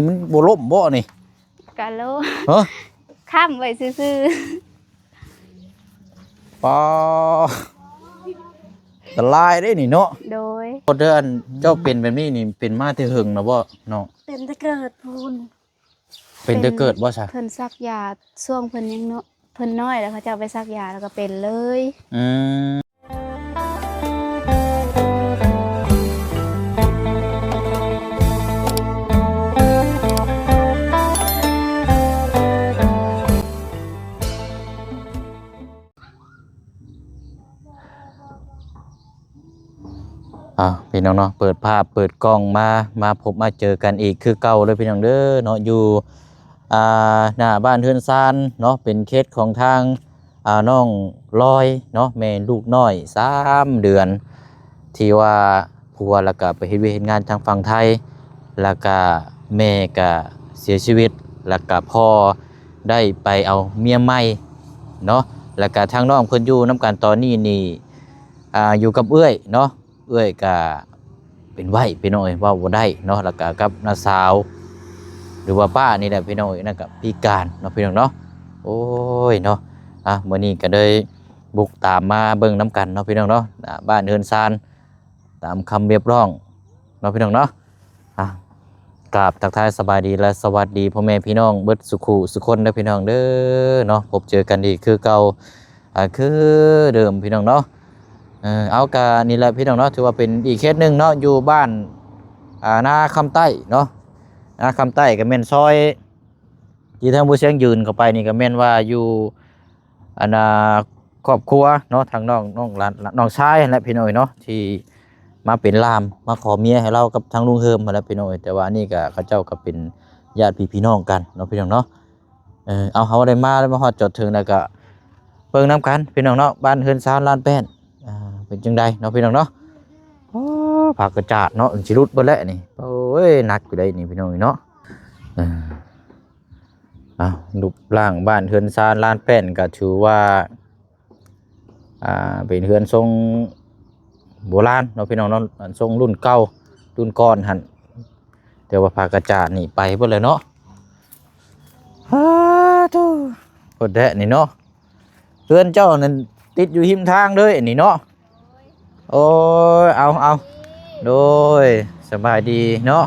มันบ่ล่มบ่นี่กะโลฮะข้ามไว้ซื่อปอตลายได้นี่เนาะโดยเดือนเจ้าเป็นแบบนี้นี่เป็นมาแต่หึงนะบ่เนาะเป็นตะเกิดพูนเป็นแต่เกิดบ่ซะเพิ่นซักยาช่วงเพิ่นยังเนาะเพิ่นน้อยแล้วเขาจะเอาไปซักยาแล้วก็เป็นเลยอืมพี่น้องเนาะเปิดภาพเปิดกล้องมาพบมาเจอกันอีกคือเก่าเลยพี่น้องเด้อเนาะอยู่หน้าบ้านเฮือนซานเนาะเป็นเคสของทางน้องลอยเนาะแม่ลูกน้อย3 เดือนที่ว่าผัวแล้วก็ไปเฮ็ดเวียกเฮ็ดงานทางฝั่งไทยแล้วก็แม่ก็เสียชีวิตแล้วก็พ่อได้ไปเอาเมียใหม่เนาะแล้วก็ทางน้องเพิ่นอยู่นํกันตอนนี้นี่อยู่กับเอื้อยเนาะเอื้อยก็เป็นไหวพี่น้องเอ้ยว่าบ่ได้เนาะแล้วก็กับน้าสาวหรือว่าป้านี่แหละพี่น้องเอ้ยนั่นก็พิการเนาะพี่น้องเนาะโอ้ยเนาะมื้อนี้ก็เลยบุกตามมาเบิ่งน้ำกันเนาะพี่น้องเนาะบ้านเฮือนซานตามคำเรียกร้องเนาะพี่น้องเนาะกราบทักทายสบายดีและสวัสดีพ่อแม่พี่น้องเบิดสุขุสุคนเด้อพี่น้องเด้อเนาะพบเจอกันอีกคือเก่าคือเดิมพี่น้องเนาะเอากะนี่แหละพี่น้องเนาะถือว่าเป็นอีกเคสหนึ่งเนาะอยู่บ้านนาคำใต้เนาะนาคำใต้ก็แม่นซอยที่ทางผู้เสียงยืนเข้าไปนี่ก็แม่นว่าอยู่ครอบครัวเนาะทางน้องชายและพี่น้อยเนาะที่มาเป็นลามมาขอเมียให้เรากับทางลุงเฮิมมาแล้วพี่น้อยแต่ว่านี่ก็เขาเจ้าก็เป็นญาติพี่น้องกันเนาะพี่น้องเนาะเอาเขาได้มาแล้วมาฮอดจดถึงแล้วก็เบิ่งน้ำกันพี่น้องเนาะบ้านเฮือนซานลานแป้นเป็นจังใดเนาะพี่น้องเนาะผักกระจาดเนาะสิรุดเบิดแล้วนี่โอ้ยหนักอยู่ได้นี่พี่น้องเนาะรูปร่างบ้านเฮือนซานลานแป้นก็ถือว่าเป็นเฮือนทรงโบราณเนาะพี่น้องเนาะทรงรุ่นเก่ารุ่นก่อนหั่นแต่ว่าผักกระจาดนี่ไปเบิดเลยเนาะทุกคนแท้นี่เนาะเฮือนเจ้านั่นติดอยู่หิมทางเลยนี่เนาะโอ้ยเอาโดยสบายดีเนาะ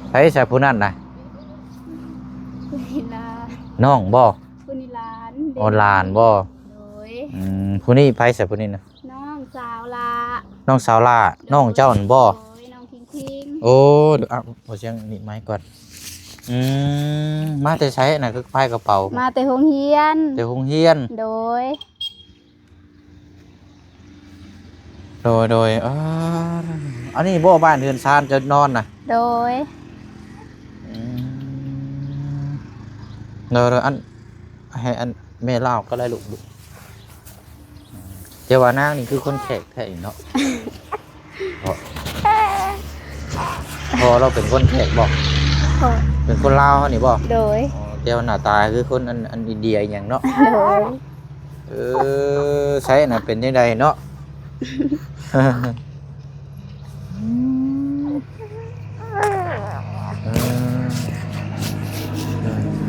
ใช้สายผู้นั่นนะคุณนิลาน้องบ่คุณนิลานออนไลน์บ่โดยผู้นี้ไผสายผู้นี้นะน้องสาวลาน้องสาวลาน้องเจ้านั่นบ่น้องทิ้งโอ้เดี๋ยวพอเสียงนี่ไม้ก่อนมาแต่ใช้น่ะคือไพ่กระเป๋ามาแต่โรงเรียนแต่โรงเรียนโดยอันนี้บ่บ้านเรือนซานจะนอนน่ะโดยอันให้อันแม่เล่าก็ได้ลูกเจ้าว่านางนี่คือคนแขกแท้เนาะพอเราเป็นคนแขกบอกเป็นคนลาวเขานี่บอกโดยเจ้าหน้าตาคือคนอันอินเดียอย่างเนาะโดยใช่น่ะเป็นยังไงเนาะ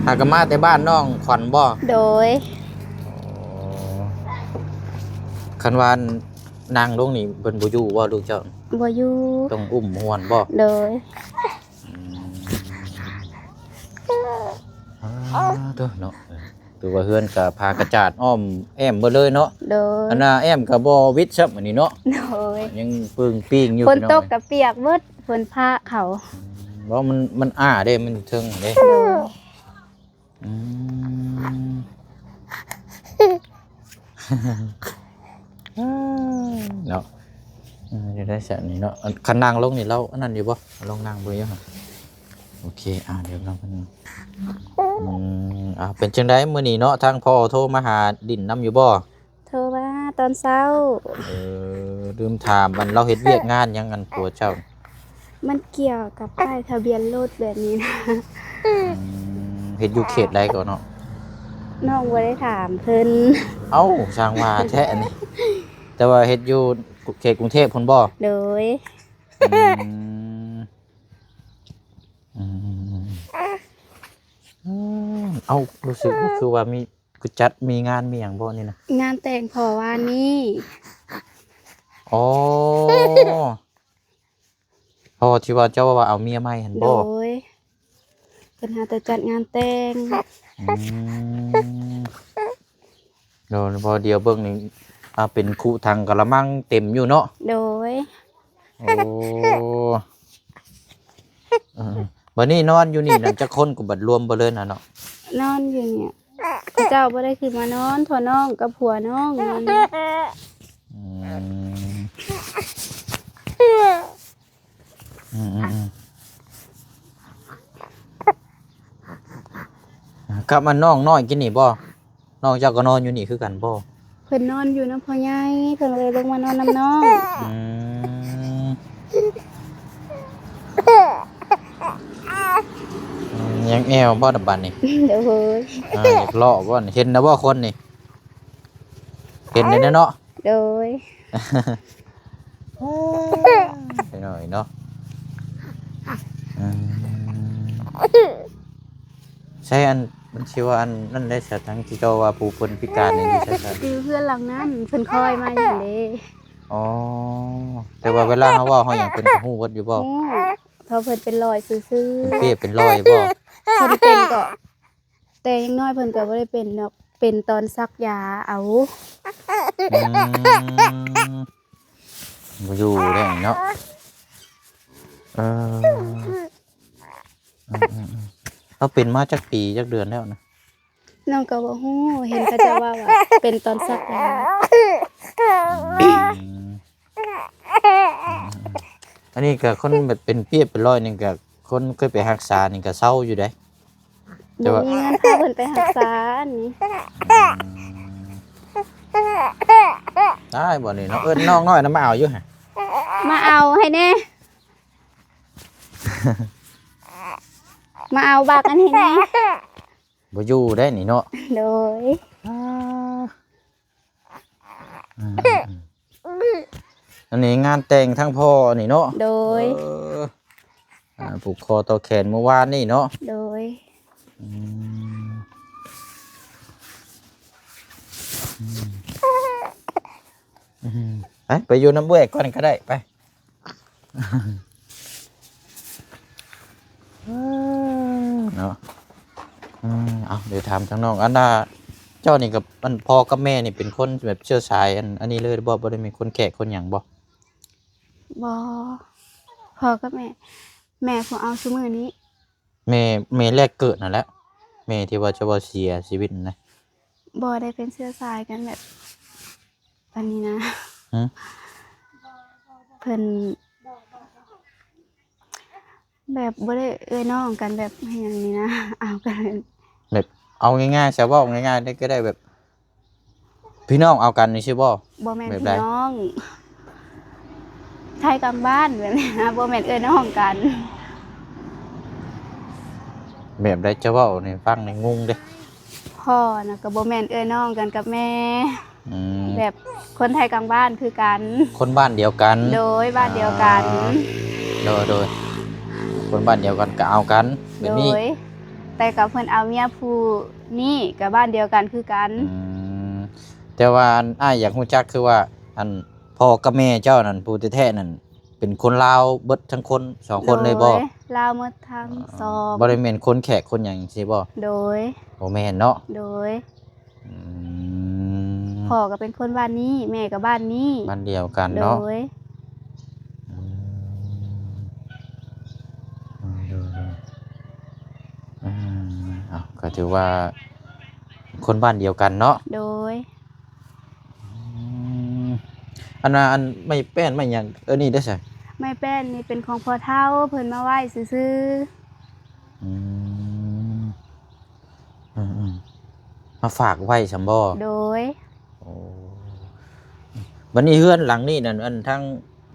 หากมาแต่บ้านน้องขวัญบ่โดยคันวานนางลงนี่เป็นบ่อยู่บ่ลูกเจ้าบ่อยู่ต้องอุ้มหวนบ่โดยตัวเนาะตัวว่าเฮือนกับพากระจาดอ้อมแอมบ่เลยเนาะโดยอันน่ะแอมกับบ่วิทย์ซับอันนี้เนาะโดยยังปึ้งปิ้งอยู่ฝนตกกับเปียกเบิดฝนผ้าเขาบ่มันเด้มันถึงเด้เนาะจะได้แสนนี่เนาะคันนางลงนี่เราอันนั้นอยู่บ่ลงนางบ่อยู่หั่นโอเคเดี๋ยวเราเพิ่นเป็นจังได๋มื้อนี้เนาะทางพ่อโทรมาหาดินน้ำอยู่บ่โทรมาตอนเช้าลืมถามมันเราเฮ็ดเวียกงานหยังกันผัวเจ้ามันเกี่ยวกับป้ายทะเบียนรถแบบนี้นะเฮ็ดอยู่เขตใดก่อนเนาะน้องบ่ได้ถามเพิ่นเอ้าช่างว่าแท้อันนี้แต่ว่าเฮ็ดอยู่เขตกรุงเทพพุ่นบ่โดย เอ้ารู้สึกว่าคือว่ามีคือจัดมีงานมีหยังบ่นี่นะ งานแต่งพอวานนี้ อ๋อพอที่ว่าเจ้าว่าเอาเมียใหม่หั่น โด บ่ ยเพิ่นหาแต่จัดงานแต่ง อืมโดนพอเดียวเบิ่งนี่เป็นคุทางกะละมังเต็มอยู่เนาะ โดย โอ้เออบัดนี้นอนอยู่นี่นั่นจักคนก็บัดรวมบ่เลยน่ะเนาะ นอนอยู่เนี่ยเขาเจ้าบ่ได้ขึ้นมานอนทอน้องกับผัวน้องนอนอยู่ อืมอืมอืมอืมกลับมาน้องน้อยกินนี่บ่น้องเจ้าก็นอนอยู่นี่คือกันบ่ เพิ่นนอนอยู่นำพ่อใหญ่เพิ่นเลยลงมานอนนำน้อง อืมยังแอวบ่ดับบัดนี่ เดี๋ยวเฮ้ย อยากเลาะบ่นี่เห็นนะบ่คนนี่เห็นเลยเนาะ โดย ไปหน่อยเนาะอืมใช่อันมันชื่อว่าอันนั่นได้สทั้งที่เจ้าว่าผู้คนพิการนี่ใช่ใช่ คือเพื่อนหลังนั้นเพิ่นคอยมาอยู่เด้ อ๋อแต่ว่าเวลาเขาเว่าเขาอย่างเป็นหูวัดอยู่บ่ โอ้เพราะเพิ่นเป็นรอยซื่อ เป็นเปียเป็นรอยบ่ ๆเพิ่นเป็นก็แต่ยังน้อยเพิ่นก็บ่ได้เป็นดอกเป็นตอนซักยาเอา อืมบ่อยู่ได้เนาะเออเขาเป็นมาจักปีจักเดือนแล้วนะ น้องก็บ่ฮู้เห็นเขาเจะว่าเป็นตอนซักยา อันนี้ก็คนแบบเป็นเปียเป็นรอยนี่ก็คนเคยไปรักษานี่ก็เศร้าอยู่ได้ แต่ บ่ ว่า มีเงินพาเพิ่นไปรักษาอันนี้ ได้บ่นี่เนาะเอิ้นน้องน้อยนำมาเอาอยู่หั่น มาเอาให้แน่ มาเอาบักอันให้แน่ บ่อยู่ได้นี่เนาะ โดย อันนี้งานแต่งทั้งพ่อนี่เนาะ โดย ผูกคอต่อแขนเมื่อวานนี่เนาะ โดย ไปอยู่น้ำเบื่อก่อนก็ได้ไปเนาะเอาเดี๋ยวถามทางน้องอันน่าเจ้านี่กับอันพ่อกับแม่นี่เป็นคนแบบเชื้อสายอันนี้เลยบ่ได้มีคนแขกคนหยังบ่ บ่พ่อกับแม่ แม่ผมเอาซุมื้อนี้ แม่แรกเกิดนั่นแหละแม่ที่ว่าจะว่าเสียชีวิตนั่นนะ บ่ได้เป็นเสื้อสายกันแบบอันนี้นะ หือ เพิ่นแบบบ่ได้เอ้ยน้องกันแบบอย่างนี้นะ เอากัน แบบเอาง่ายๆใช่บ่ง่ายๆได้ก็ได้แบบ พี่น้องเอากันนี่ใช่บ่ บ่แม่น แบบ พี่ ใด น้องไทยกลางบ้านแบบนี้นะบ่แม่นเอ้ยน้องกัน แบบใดจะเว้าในฟังในงงเด้ พ่อน่ะก็บ่แม่นเอ้ยน้องกันกับแม่ อืม แบบคนไทยกลางบ้านคือกัน คนบ้านเดียวกัน โดยบ้านเดียวกัน โดยคนบ้านเดียวกันก็เอากันแบ โด บนี้ ย แต่กับเพิ่นเอาเมียผู้นี่กับบ้านเดียวกันคือกัน แต่ว่าอ้ายอยากรู้จักคือว่าอันพ่อกับแม่เจ้านั่นผู้แท้ๆนั่นเป็นคนลาวเบิดทั้งคนสองคนเลยบ่ โดลาวหมดทั้งสอง บ่ได้แม่นคนแขกคนหยังสิบ่ โดย บ่แม่นเนาะ โดย อืม พ่อก็เป็นคนบ้านนี้ แม่ก็บ้านนี้ บ้านเดียวกัน โด เนาะ ย ก็ถือว่าคนบ้านเดียวกันเนาะ โดย อันน่ะอันไม่แป้นไม่หยังนี่ได้ใช่ ไม่แป้นนี่เป็นของพ่อเฒ่าเพิ่นมาไหว้ซื่อ อืมมาฝากไว้สำบ่ ๆโดย โอ้วันนี้เฮือนหลังนี้นั่นอันทั้ง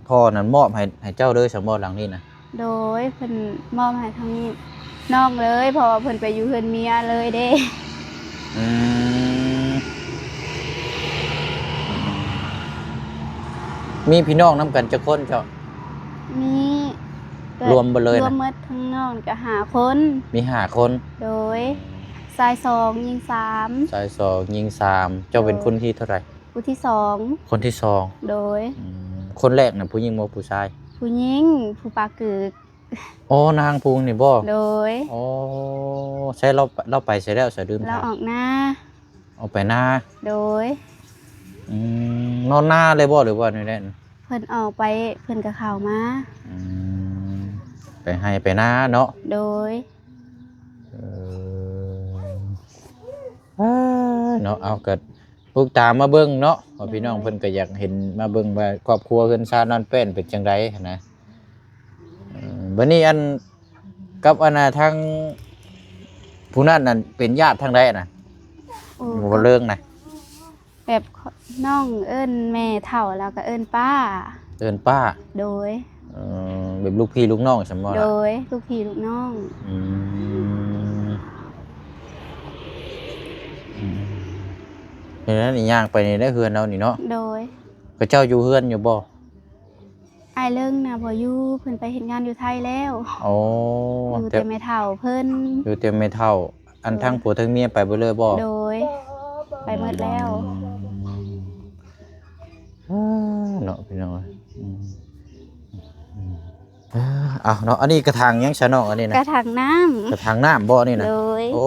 พ่อนั่นมอบให้เจ้าเด้อสำบ่หลังนี้นะ โดยเพิ่นมอบให้ทางน้องเลยเพราะว่าเพิ่นไปอยู่เฮือนเมียเลยเด้ อืมมีพี่น้องนํกันจักคนเจ้า มีก็ รวมเบิดเลยนะ รวมหมดทั้งน้องก็5คน มี5คน โดย ชายสองหญิงสาม ชาย2หญิง3เจ้าเป็นคนที่เท่าไหร่ ผู้ที่สอง คนที่สอง โดย คนแรกน่ะผู้หญิงบ่ผู้ชาย ผู้หญิงผู้ปากึก อ๋อนางพุงนี่บ่ โดย อ๋อใช่เราไปใช่แล้วใส่ดื่ม เรา ถาม ออกหน้า เอาไปหน้า โดย นอนหน้าเลยบ่หรือว่านี่แหละ เพิ่นออกไปเพิ่นก็เข้ามา ไปให้ไปหน้าเนาะ โดย เนาะเอาเกิดลูกตามมาเบิ่งเนาะว่าพี่น้องเพิ่นก็อยากเห็นมาเบิ่งว่าครอบครัวเพิ่นชาตินอนเป็นเป็นจังไดนะบัดนี้อันกับอันน่ะทางผู้นั้นนั่นเป็นญาติทางใดน่ะ โอ้ บ่เรื่องน่ะ แบบน้องเอิ้นแม่เฒ่าแล้วก็เอิ้นป้า เอิ้นป้า โดย แบบลูกพี่ลูกน้องซั่นบ่ โด ล่ะ ยลูกพี่ลูกน้อง อืมเห็นแล้วนี่ย่างไปนี่ได้เฮือนเรานี่เนาะ โดย ก็เจ้าอยู่เฮือนอยู่บ่ อ้ายเลิงน่ะบ่อยู่เพิ่นไปเฮ็ดงานอยู่ไทยแล้ว โอ้ อยู่แต่แม่เฒ่าเพิ่น อยู่เต็มไม่เท่า อันทั้งผัวทั้งเมียไปบ่เลยบ่ โดย ไปหมดแล้ว เนาะพี่น้องเอาเนาะอันนี้กระถางยังซะเนาะอันนี้ ก นะ ระถางน้ำ กระถางน้ำบ่นี่นะ โดย โอ้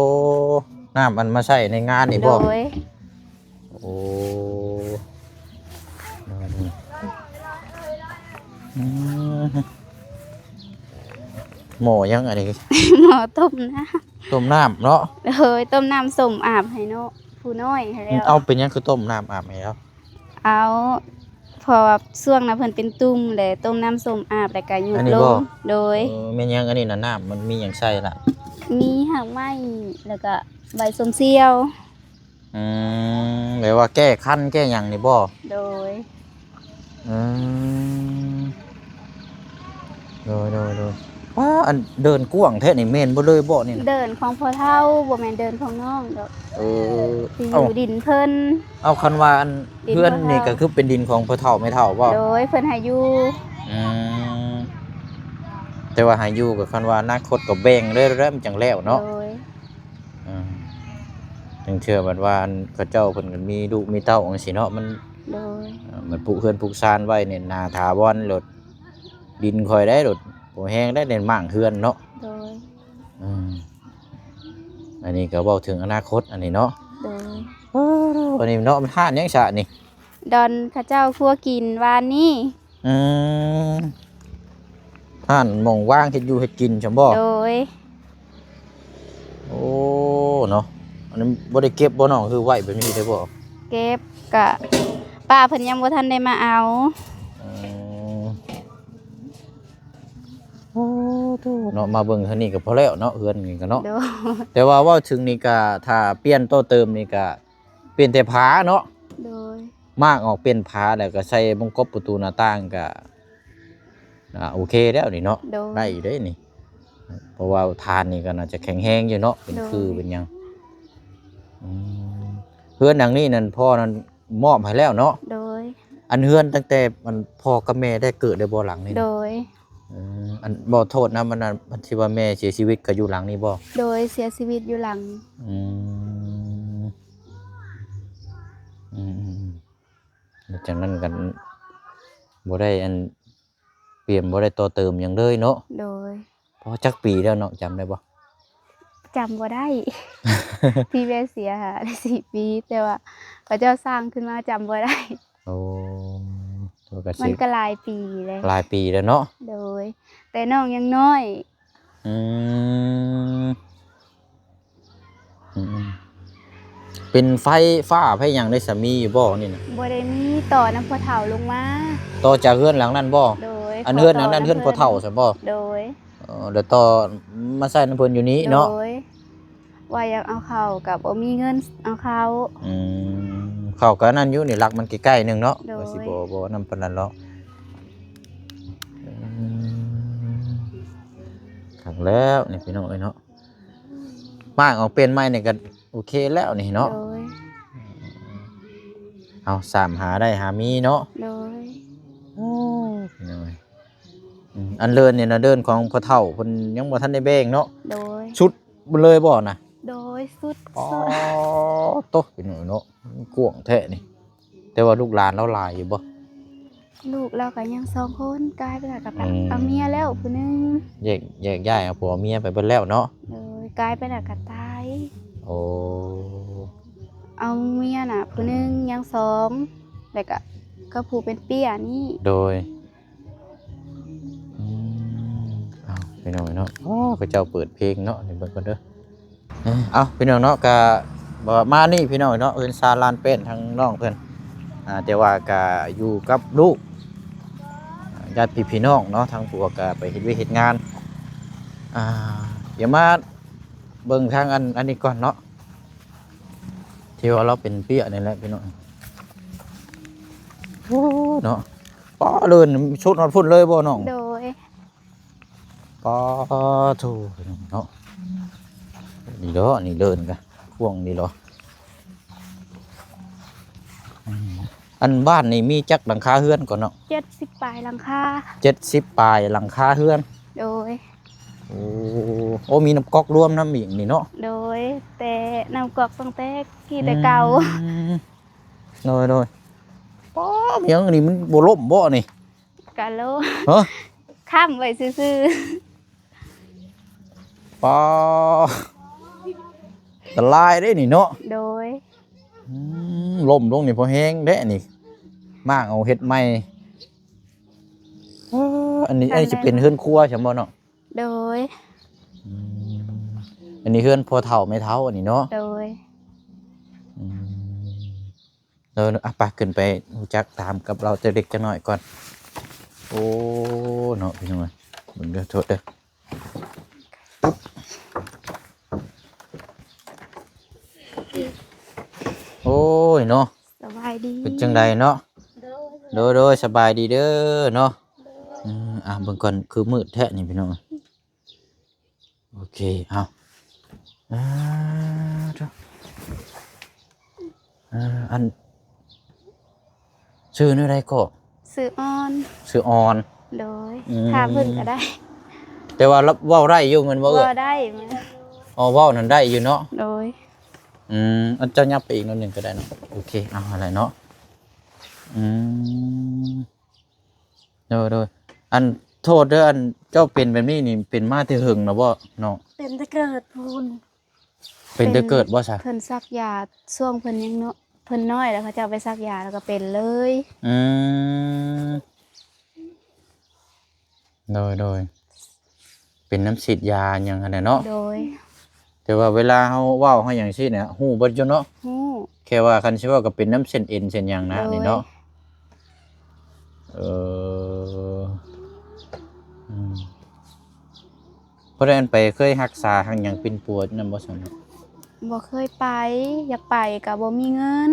น้ำมันมาใช้ในงานนี่ โด บ่ ย โอ้หม้อยังอันนี้ หมอต้มนะ ต้มน้ำเนาะ โดยต้มน้ำส้มอาบให้เนาะผู้น้อยให้แล้ว เอาเป็นยังคือต้มน้ำอาบให้แล้ว เอาเพอช่วงนั้นเพิ่นเป็นตุ่มเลยต้มน้ำส้มอาบแล้วก็หยุดลงโดย แม่นยังอันนี้น่ะน้ำมันมีหยังใส่ล่ะ มีหางไหม้แล้วก็ใบส้มเสี้ยว แปลว่าแก้คั้นแก้หยังนี่บ่ โดย อืมโดยว้าอันเดินกว้างแท้นี่แม่นบ่เลยบ่นี่นะ เดินของพ่อเฒ่าบ่แม่นเดินของน้องดอก เออ ที่อ เอา ยู่ดินเพิ่น เอาคันว่าอัน ดิน เพื่อน พ่อเฒ่า นี่ก็คือเป็นดินของพ่อเฒ่าแม่เฒ่าบ่ โดยเพิ่นให้อยู่ อืมแต่ว่าให้อยู่กับคันว่าอนาคตก็แบ่งเลยแล้วมันจังแล้วเนาะ โดย อืมจังเชื่อบัดว่าอันเขาเจ้าเพิ่นก็มีลูกมีเต้าจังซี่เนาะมัน โดย มันปลูกเฮือนปลูกซานไว้เนี่ยนาถาวรรถดินคอยได้รถบ่แห้งได้เด่นมั่งเฮือนเนาะ โดย อันนี้ก็เว้าถึงอนาคตอันนี้เนาะ โดย อันนี้เนาะมันทานยังซะนี่ ดอนข้าเจ้าครัวกินวานนี้ อืมทานหม่องว่างเฮ็ดอยู่เฮ็ดกินจังบ่ โดย โอ้เนาะอันนี้บ่ได้เก็บบ่น้องคือไว้แบบนี้ได้บ่ เก็บกะป้าเพิ่นยังบ่ทันได้มาเอา อืมโอ้โธ่เนาะมาเบิ่งเท่านี้ก็พอแล้วเนาะเฮือนนี่ก็เนาะ โดย แต่ว่าเว้าถึงนี่ก็ถ้าเปลี่ยนโต๊ะเติมนี่ก็เปลี่ยนแต่ผาเนาะ โดย มากออกเป็นผาแล้วก็ใส่วงกบประตูหน้าต่างก็โอเคแล้วนี่เนาะ โดย ได้อยู่เด้นี่ เพราะว่าทานนี่ก็น่าจะแข็งแรงอยู่เนาะเป็น โดย คือเป็นหยังเฮือนหลังนี้นั่นพ่อนั่นมอบให้แล้วเนาะ โดย อันเฮือนตั้งแต่มันพ่อกับแม่ได้เกิดได้บ่หลังนี่ โด นะ ย อันบ่โทษนะมันน่ะมันที่ว่าแม่เสียชีวิตก็อยู่หลังนี้บ่ โดยเสียชีวิตอยู่หลัง อืมอืมแล้วจากนั้นกันบ่ได้อันเปลี่ยนบ่ได้ต่อเติมหยังเลยเนาะ โดย เพราะจักปีแล้วเนาะจำได้บ่ จำบ่ได้ พี่แม่เสียค่ะได้4 ปีแต่ว่าพระเจ้าสร้างขึ้นมาจำบ่ได้ โอ้ตัวก็ มั สิ นก็หลายปีเลย หลายปีแล้วเนาะ โดย แต่น้องยังน้อย อืมอืมเป็นไฟฟ้าไฟหยังได้สามีอยู่บ่นี่น่ะ บ่ได้มีต่อน้ำพ่อเฒ่าลงมา ต่อจากเฮือนหลังนั้นบ่ โดย อันเฮือนหลังนั้นเฮือนพ่อเฒ่าใช่บ่ โดย เดี๋ยวต่อมาใส่น้ำเพิ่นอยู่นี้เนาะ โดยว่าอยากเอาเข้ากับบ่มีเงินเอาเข้า เข้ากันนั่นอยู่นี่รักมันใกล้ๆหนึงเนาะ โดย ว่าสิบ่นำปานนั้นหรอกขังแล้วนี่พี่น้องเอ้ยเนาะมากออกเป็นไม้นี่ก็โอเคแล้วนี่เนาะ โดย เอาสามหาได้หามีเนาะ โดย พี่น้องเอ้ยอันเดินเนี่ยนะเดินของพ่อเฒ่าเพิ่นยังบ่ทันได้แบ่งเนาะ โดย ชุดบ่เลยบ่น่ะ โดยสุด อ๋อโตพี่น้องเนาะกวางแท้นี่แต่ว่าลูกหลานเราหลายอยู่บ่ ลูกเราก็ยัง2คนกลายเป็นกับเอาเมียแล้วผู้หนึง แยกย้ายเอาผัวเมียไปเบิดแล้วเนาะ เลยกลายเป็นกับตาย โอ้ เอาเมียน่ะผู้หนึงยัง2แล้วก็ผู้เป็นเปี้ยนี่ โดยเอาพี่น้องเนาะอ๋อพระเจ้าเปิดเพลงเนาะนี่เบิ่งก่อนเด้อเอาพี่น้องเนาะก็บ่มานี่พี่น้องเนาะเอิ้นซาลานเป็นทางน้องเพิ่นแต่ว่าก็อยู่กับลูกญาติพี่น้องเนาะทางผัวก็ไปเฮ็ดเวยกเฮ็ดงานเดี๋ยวมาเบิ่งทางอันนี้ก่อนเนาะที่ว่าเราเป็นเปี้ยนี่แหละพี่น้องโอ้เนาะป้อเลินชุดนอนพุ่นเลยบ่น้อง โดย ป้อถูเนาะนี่เด้อนี่เลินกะพ่วงนี่เหรออันบ้านนี่มีจักหลังคาเฮือนก่อนเนาะ 70ปลายหลังคา 70ปลายหลังคาเฮือน โดย โอ้มีน้ำก๊อกรวมน้ำอีกนี่เนาะ โดยแต่นำกอกตั้งแต่กี่แต่เก่า โดยป้อเมียงนี่มันบ่ล่มบ่นี่ กะโล ฮะ ข้ามไว้ซื่อ ป้อตะลายได้นี่เนาะ ๆโดย ล่มลงนี่พอแห้งเด้นี่มากเอาเฮ็ดใหม่อันนี้จะเป็นเฮือนครัวใช่บ่เนาะ โดย อันนี้เฮือนพอเฒ่าไม่เฒ่าอันนี้เนาะ โดย ไปขึ้นไปรู้จักตามกับเราแต่เด็กจะหน่อยก่อนโอ้เนาะพี่น้องมึงเด้อโทษเด้อโอ้ยเนาะ สบายดี เป็นจังใดเนาะโดยสบายดีเด้อเนาะเบิ่งก่อนคือมืดแท้นี่พี่น้องโอเคเอาอันชื่อนี่อะไรก็ สื่อออน ชื่อออน โดยถ้าเพิ่นก็ได้ แต่ว่ารับเว้าได้อยู่มันบ่เอ้ย ได้มั้ย อ๋อเว้านั่นได้อยู่เนาะ โดย อันเจ้ายับไปอีกนิดนึงก็ได้เนาะโอเคเอาอะไรเนาะโดยอันโทษเด้ออันเจ้าเป็นแบบนี้นี่เป็นมาแต่หึงนะบ่เนาะ เป็นตะเกิดพูน เป็นแต่เกิดบ่ซะ เพิ่นซักยาช่วงเพิ่นยังเนาะเพิ่นน้อยแล้วเขาจะเอาไปซักยาแล้วก็เป็นเลย โดยเป็นน้ำฉีดยาหยังหั่นน่ะเนาะ โดย แต่ว่าเวลาเฮาเว้าเฮาหยังซี่เนี่ยฮู้เบิดอยู่เนาะ ฮู้ แค่ว่าคันสิเว้าก็เป็นน้ำเส้นเอ็นเส้นหยังนะนี่เนาะเพราะฉะนั้นไปเคยรักษาทางหยังเป็นปวดนำบ่ซั่นเนาะ บ่เคยไปอยากไปก็บ่มีเงิน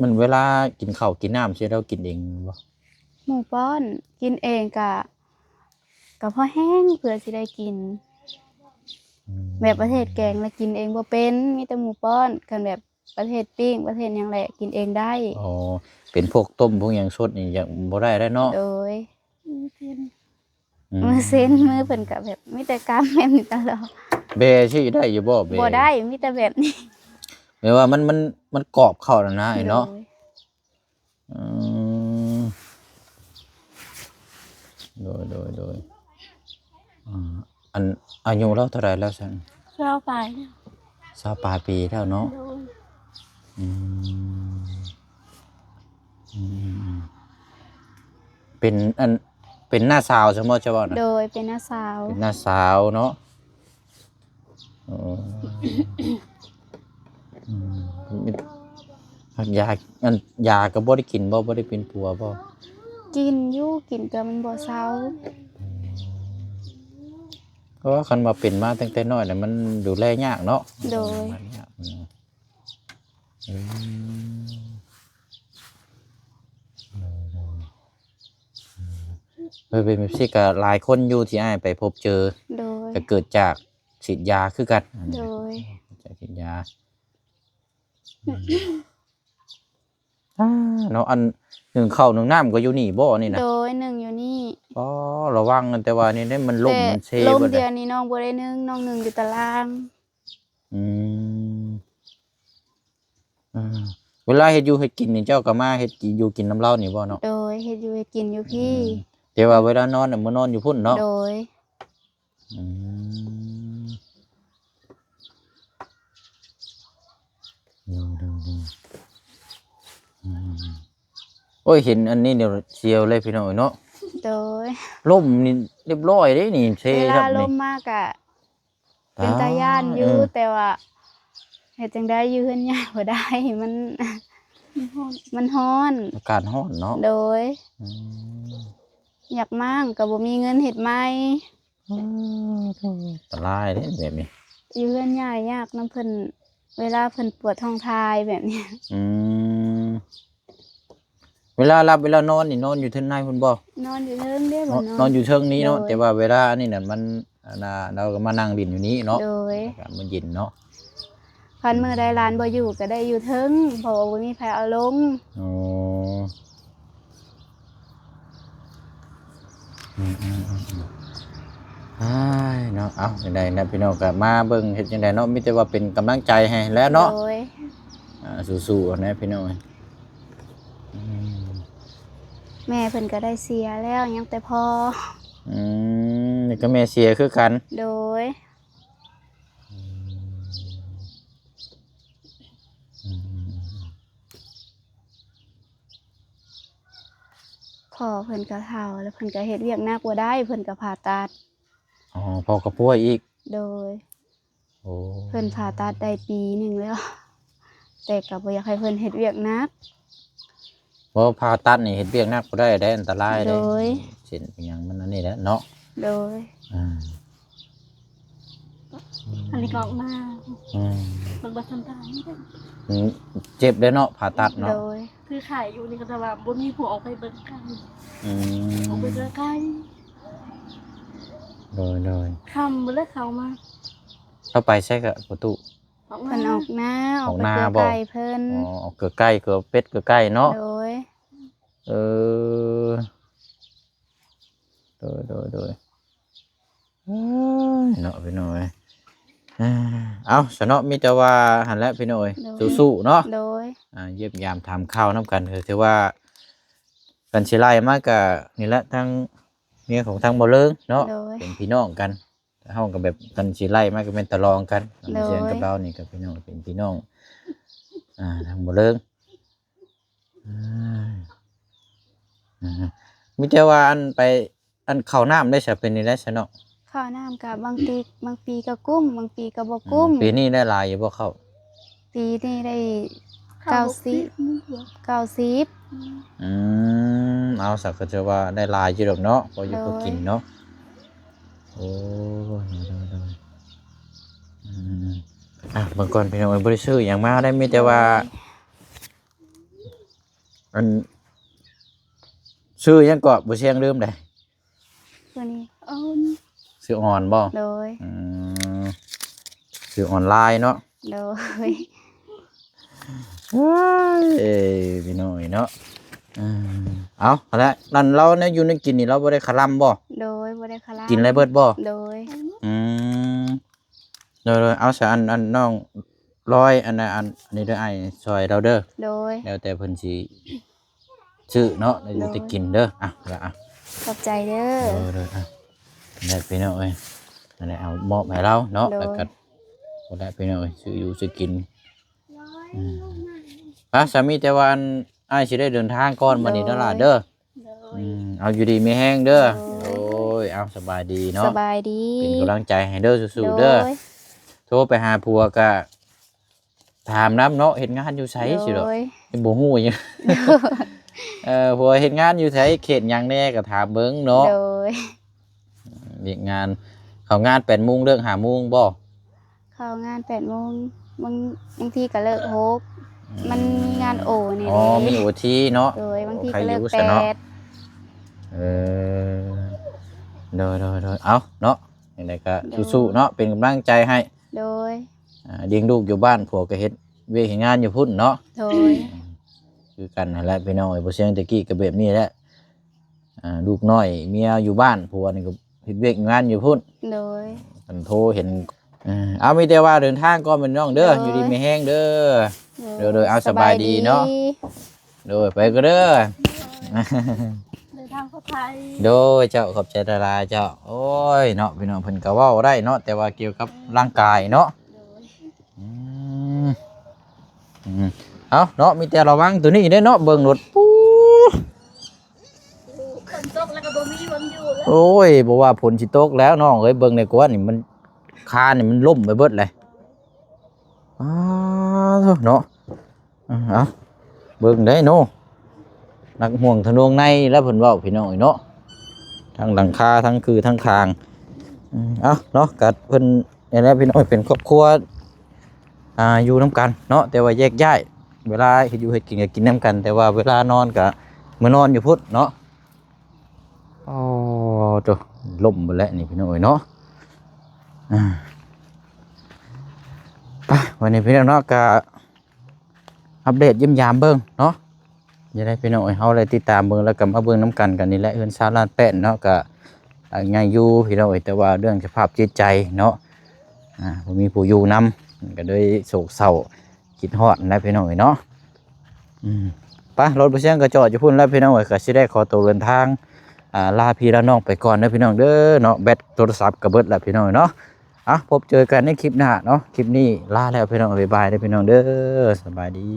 มันเวลากินข้าวกินน้ำใช่เรากินเองบ่ หมู่ป้อนกินเองก็พอแห้งเพื่อสิได้กิน แบบประเทศแกงแล้วกินเองบ่เป็นมีแต่หมู่ป้อนกันแบบประเทศปิ้งประเทศหยังแหละกินเองได้ อ๋อเป็นพวกต้มพวกหยังสดนี่ยังบ่ได้เนาะ โดยมือเส้นมือเพิ่นก็แบบมีแต่กล้ามแม่นตลอด เบสิได้อยู่บ่เบ บ่ได้มีแต่แบบนี้ แปลว่ามันกรอบเข้าแล้วนะไอ้เนาะ โดยอันอายุเราเท่าไหร่แล้วซั่น เราไป 20ปลายปีแล้วเนาะเป็นหน้าสาวใช่มั้ยจะว่านะ โดยเป็นน้าสาว เป็นหน้าสาวเนาะยาก็บ่ได้กินบ่ได้เป็นผัวบ่ กินอยู่กินก็มันบ่เซา เพราะว่าคันมาเป็นมาตั้งแต่น้อยน่ะมันดูแลยากเนาะ โดย เป็นแบบนี้ก็หลายคนอยู่ที่อ้ายไปพบเจอ โดย จะเกิดจากฉีดยาคือกัน โดย จากฉีดยาเนาะอันหนึ่งข้าวหนึ่งน้ำก็อยู่นี่บ่นี่นะ โดยหนึ่งอยู่นี่ อ๋อ ระวังกันแต่ว่านี่ได้มันล่มมันเซ ลม เบิด เดี เลย วยนี้น้องบ่ได้นึ่งน้องนึ่งอยู่ตาราง อืมเวลาเฮ็ดอยู่เฮ็ดกินนี่เจ้าก็มาเฮ็ดกินอยู่กินน้ำเหล้านี่บ่เนาะ โดยเฮ็ดอยู่เฮ็ดกินอยู่พี่ แต่ว่าเวลานอนน่ะมื้อนอนอยู่พุ่นเนาะ โดย อืมดูโอ้ยเห็นอันนี้เดี๋ยวเสียวเลยพี่น้อยเนาะ โดย ล่มนี่เรียบร้อยเด้นี่เซ เว ครั ลา บ ล นี่ มมากอะเป็นตาย่านอยู่แต่ว่าเฮ็ดจังได้อยู่เฮือนใหญ่บ่ได้มันมันร้อน อากาศร้อนเนาะ โดย อืม อยากมั่งก็บ่มีเงินเฮ็ดใหม่ อันตรายเด้แบบนี้ อยู่เฮือนใหญ่ยากนํเพิ่นเวลาเพิ่นปวดท้องทายแบบเนี้ย อืมเวลาหลับเวลานอนนี่นอนอยู่เทิงในพุ่นบ่ นอนอยู่เทิงเด้บ่ นอนอยู่เทิงนี้เนาะ โดย แต่ว่าเวลาอันนี้น่ะมันเราก็มานั่งดินอยู่นี้เนาะ โดย อากาศมันเย็นเนาะ คันมื้อใดหลานบ่อยู่ก็ได้อยู่เทิงเพราะว่าบ่มีไผเอาลง อ๋ออ้ายเนาะเอาจังได๋นะพี่น้องก็มาเบิ่งเฮ็ดจังไดเนาะมีแต่ว่าเป็นกำลังใจให้แล้วเนาะ โดย สู้ๆนะพี่น้องอืม แม่เพิ่นก็ได้เสียแล้วยังแต่พอ นี่ก็แม่เสียคือกัน โดยพ่อเพิ่นก็เฒ่าแล้วเพิ่นก็เฮ็ดเวียกหนักบ่ได้เพิ่นก็ผ่าตัด อ๋อพอกระป่วยอีก โดย โอ้ เพิ่นผ่าตัดได้ปีหนึงแล้ว แต่ก็บ่อยากให้เพิ่นเฮ็ดเวียกหนัก เพราะผ่าตัดนี่เฮ็ดเวียกหนักบ่ได้ได้อันตรายเด้ โดย เส้นเป็นหยังมันอันนี้แหละเนาะ โดย อ่า อันนี้ก็ออกมา อืม มันบัทันตาย เจ็บเด้อเนาะผ่าตัดเนาะ โดย คือขายอยู่นี่ก็จะว่าบ่มีผู้ออกไปเบิ่งกัน อื ออกไป ม เบิ่งกัน โดย คำบ่ได้เข้ามา เข้าไปใช่กับประตู ออก เพิ่ มาน ออกหน้าออกไป ออกหน้า เกลือ บ่ ไก่เพิ่น อ๋อเกือใกล้เกือเป็ดเกือใกล้เนาะ โดย เออโดยเนาะพี่น้อยเอาสนอมีแต่ว่าหันแล้วพี่น้อยสู้ๆเนาะ โดย เยี่ยมยามทำข้าวน้ำกันคือว่ากันสิไล่มากกับนี่แหละทั้งเมียของทางบ่เลิงเนาะ โดย เป็นพี่น้องกันเฮากับแบบกันสิไล่มากก็เป็นตะลองกัน โดย เสียงกับเรานี่กับพี่น้องเป็นพี่น้องทางบ่เลิงมีแต่ว่าอันไปอันเข้าน้ำได้ซะเป็นนี่ได้ซะเนาะ ข้าวน้ำกับบางปีก็กุ้มบางปีก็บ่กุ้ม ปีนี้ได้หลายอยู่บ่เข้า ปีนี้ได้ เข้า 90 เอาสักก็จะว่าได้หลายอยู่ดอกเนาะพออยู่พอกินเนาะโอ้บางก่อนพี่น้องบ่ได้ซื้อหยังมาได้มีแต่ว่าอันซื้อหยังก็บ่เสียงลืมได้ ตัวนี้ เอา ซื้อออนบ่ โดย ซื้อออนไลน์เนาะ โดย เอ้ยพี่น้อยเนาะเอาละนั่นเราเนี่ยอยู่ในกินนี่เราบ่ได้คลำบ่ โดยบ่ได้คารา กินอะไรเบิดบ่ โดย อืมเลยเอาซะอันน้องร้อยอันนี้ด้วยไอ้ซอยเราเด้อ โดย แล้วแต่เพิ่นสิซื้อเนาะแล้วจะกินเด้อละขอบใจเด้อ เด้อได้พี่น้องเอ้ยนั่นแหละเอามอบให้เราเนาะ โดย แล้วก็บ่ได้พี่น้องเอ้ยซื้ออยู่ซื้อกินสามีแต่ว่าอ้ายสิได้เดินทางก่อนบัดนี้เด้อล่ะเด้อ เลย เอาอยู่ดีมีแห้งเด้อโอ้ยเอาสบายดีเนาะ สบายดี เป็นกำลังใจให้เด้อสู้ๆเด้อ โทรไปหาผัวก็ถามน้ำเนาะเห็นงานอยู่ไสสิดอก โดย เป็นบ่ฮู้หยัง ผัวเฮ็ดงานอยู่ไสเขตหยังแน่ก็ถามเบิ่งเนาะ โดย เฮ็ดงานเข้างาน 8:00 นเลิก 5:00 นบ่ เข้างาน8 โมงบางทีก็เลิก6มันมีงานโอนี่ อ๋อมีโอทีเนาะ โดยบางที ใคร ก็เลิก รู้ซะเนาะ 8 เออโดยเอาเนาะจังไดก็สู้ๆเนาะเป็นกำลังใจให้ โดย เลี้ยงลูกอยู่บ้านผัวก็เฮ็ดเวียกเฮ็ดงานอยู่พุ่นเนาะ โดย คือกันนั่นแหละพี่น้องไอ้บ่เสียงตะกี้ก็แบบนี้แหละ ลูกน้อยเมียอยู่บ้านผัวนี่ก็เฮ็ดเวียกงานอยู่พุ่น โดย มันโทรเห็นเอามีแต่ว่าเดินทางก่อนเป็นน้องเด้ออยู่ดีไม่แห้งเด้อเด้อเอาสบายดีเนาะโดยไปก็เด้อ เดินทางเข้าไทย โดยเจ้าขอบใจดาราเจ้าโอ้ยเนาะพี่น้องเพิ่นก็เว้าได้เนาะแต่ว่าเกี่ยวกับร่างกายเนาะ อืมเอาเนาะมีแต่ระวังตัวนี้ได้เนาะเบิ่งรถปู๊ ฝนตกแล้วก็บ่มีวันอยู่แล้ว โอ้ยบอกว่าฝนสิตกแล้วน้องเอ้ยเบิ่งในกวนนี่มันคานนี่มันล่มไปเบิดเลยอ้าวเนาะเอาเบิ่งได้เนาะนักห่วงทะนวงในแล้วเพิ่นเว้าพี่น้องเนาะทั้งหลังคาทั้งคือทั้งคางเอาเนาะกัดเพิ่นนี่แหละพี่น้องเป็นครอบครัวอยู่น้ำกันเนาะแต่ว่าแยกย้ายเวลาเฮ็ดอยู่เฮ็ดกินก็กินน้ำกันแต่ว่าเวลานอนก็มื้อนอนอยู่พุทธเนาะอ๋อจ้ะล่มไปแล้วนี่พี่น้องเนาะไปวันนี้พี่น้องเนาะก็อัปเดตเยี่ยมยามเบิ่งเนาะจะได้พี่น้องเฮาเลยติดตามเบิ่งแล้วก็มาเบิ่งน้ำกันกันนี่แหละเฮือนซาลานแป้นเนาะก็ง่ายอยู่พี่น้องแต่ว่าเรื่องสภาพจิตใจเนาะบ่มีผู้อยู่นำก็เลยโศกเศร้าคิดฮอดนะพี่น้องเนาะไปรถบ่เสียงก็จอดอยู่พุ่นแล้วพี่น้องก็สิได้ขอตัวเดินทางลาพี่ลาน้องไปก่อนเด้อพี่น้องเด้อเนาะแบตโทรศัพท์ก็เบิดแล้วพี่น้องเนาะพบเจอกันในคลิปหน้าเนาะคลิปนี้ลาแล้วพี่น้องบ๊ายบายเด้อพี่น้องเด้อสบายดี